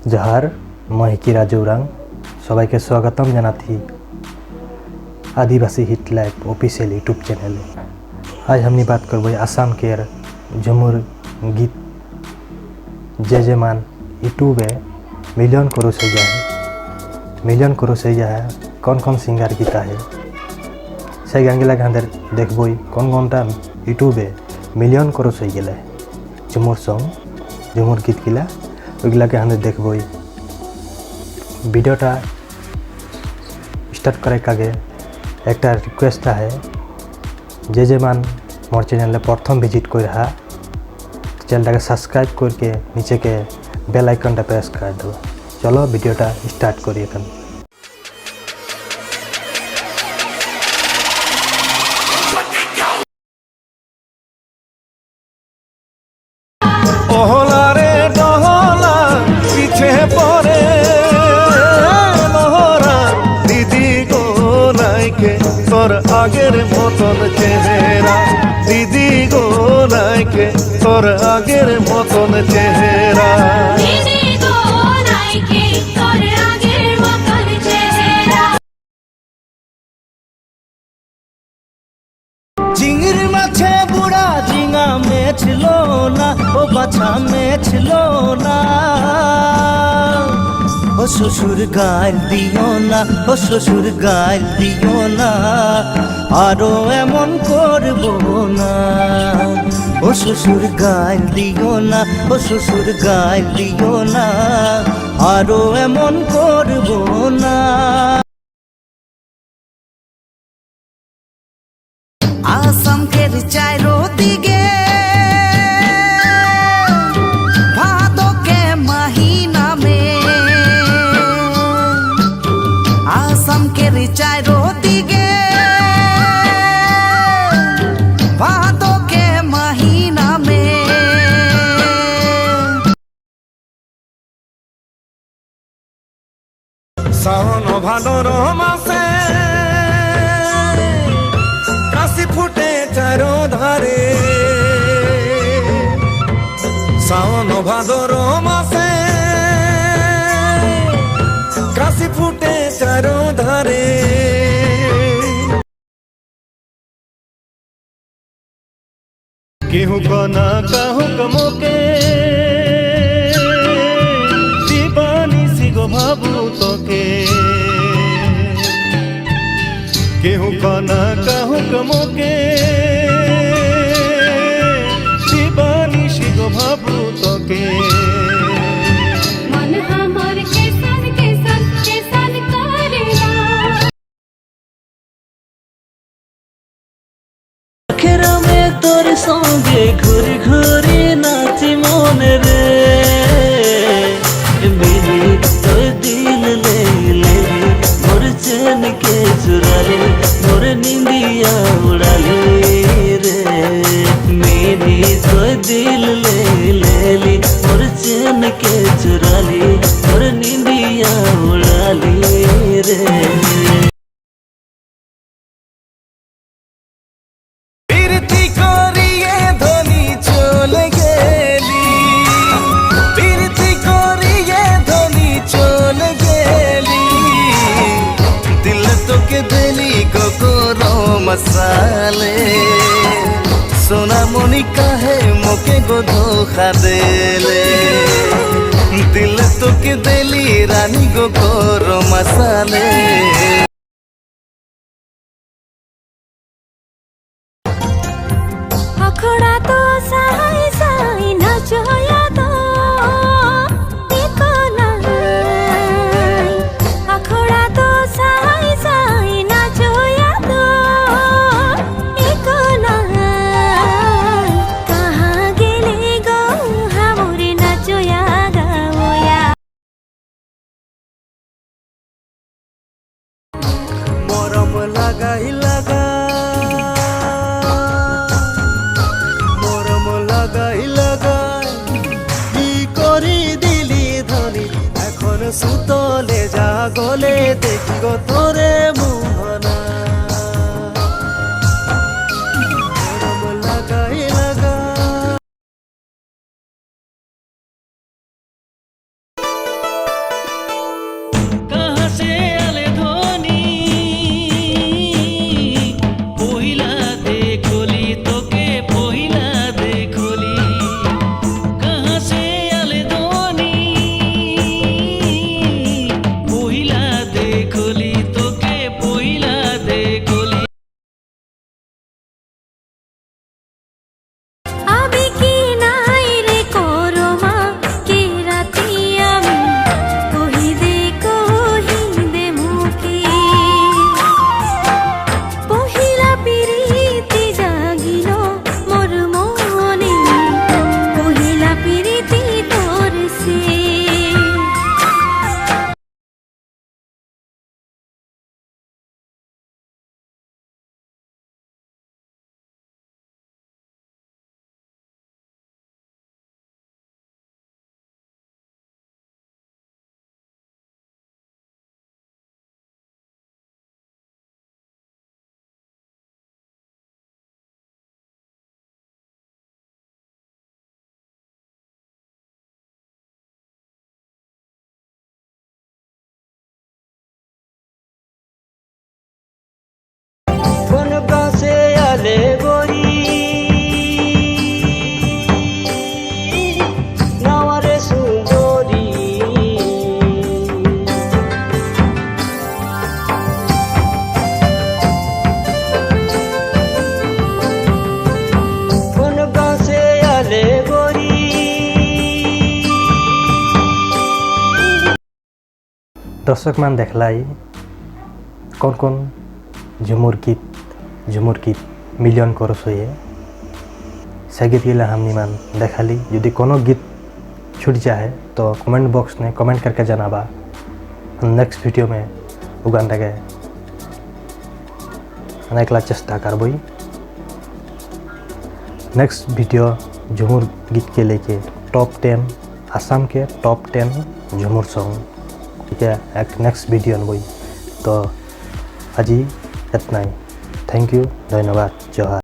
जोहार मैं हिकी राजौरां सबाई के स्वागतम जानाती आदिवासी hit live official YouTube channel. आज हमने बात करबो आसाम केर झुमुर गीत जय जय मान यूट्यूबे मिलियन क्रोस है कौन कौन सिंगार गीता है से गांगे लगे हंदर देखबई कौन कौनटा यूट्यूबे मिलियन क्रोस हो गए झुमुर सॉन्ग झुमुर गीत गिला ওইগুলাকে আমাদের দেখবই। ভিডিওটা স্টার্ট করার আগে একটা রিকোয়েস্ট আছে যে মান মোর চ্যানেলে প্রথম ভিজিট করে চ্যানেলটাকে সাবস্ক্রাইব করকে নিচে के বেল আইকনটা প্রেস করে দাও। চলো ভিডিওটা স্টার্ট করি এখন। তোর আগের মতন চেহারা দিদি গো নাইকে তোর আগের মতন চেহারা চিংড়ির মাছে বুড়া ঝিঙা মেছিল না ও বাছা মেছিল না ও শ্বশুর গাল দিও না ও শ্বশুর গাল দিও না আরো এমন করব না ও শ্বশুর গাল দিও না ও শ্বশুর গাল দিও না আরো এমন করব না। আসাম কের চাইরো দিকে चारों दिगे भादों के महीना में सावन भादर मासे काशी फुटे चारों धारे सावन भादर मासे काशी फुटे चारों धारे केहू कना कहू कमोके दीवानी सिगो भाबू तोके केहू कना कहू कमोके दीवानी सिगो भाबू तोके তোর সঙ্গে ঘুরে ঘুরে নাচি মনে রে মেরে তোর দিল লে লে মোর চেন কে চুরালে মোর নিন্দিয়া উড়ালে রে মেরে তোর দিল লে লে মোর চেন কে চুরালে মোর নিন্দিয়া উড়ালে রে मसाले सोना मनी काहे मोके गो धोखा देले दिल तो के देली रानी गो गोरो मसाले अखड़ा तो साई साई नचया तो अखड़ा तो साई साई नचया लगाई लगा मरम लगाई लगा কি করি দিলি ধনি এখন সুতলে জাগলে দেখি গো তোরে মোহনা মরম লাগাই লাগা दर्शक मान देखलाई कौन कौन झुमुर गीत मिलियन करस हुए से गीत गिला हमनी मान देखाली। यदि कोनो गीत छूट जाए तो कमेंट बॉक्स में कमेंट करके जनाबा, नेक्स्ट वीडियो में वो गाना के अनेकला चेष्टा करबई। नेक्स्ट वीडियो झुमुर गीत के लेके टॉप 10 आसाम के टॉप 10 झुमुर सॉन्ग के एक नेक्स्ट वीडियो अनबई। तो আজি इतना ही। थैंक यू, धन्यवाद, जोहार।